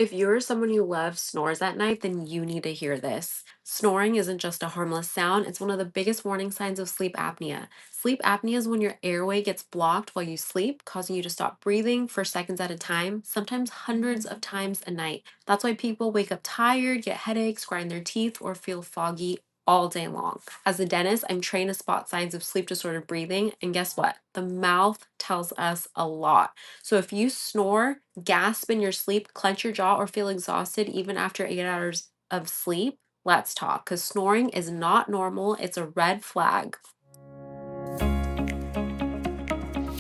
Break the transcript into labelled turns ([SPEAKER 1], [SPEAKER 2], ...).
[SPEAKER 1] If you're someone who loves snores at night, then you need to hear this. Snoring isn't just a harmless sound, it's one of the biggest warning signs of sleep apnea. Sleep apnea is when your airway gets blocked while you sleep, causing you to stop breathing for seconds at a time, sometimes hundreds of times a night. That's why people wake up tired, get headaches, grind their teeth, or feel foggy all day long. As a dentist, I'm trained to spot signs of sleep disordered breathing, and guess what? The mouth tells us a lot. So if you snore, gasp in your sleep, clench your jaw, or feel exhausted even after 8 hours of sleep, let's talk because snoring is not normal. It's a red flag.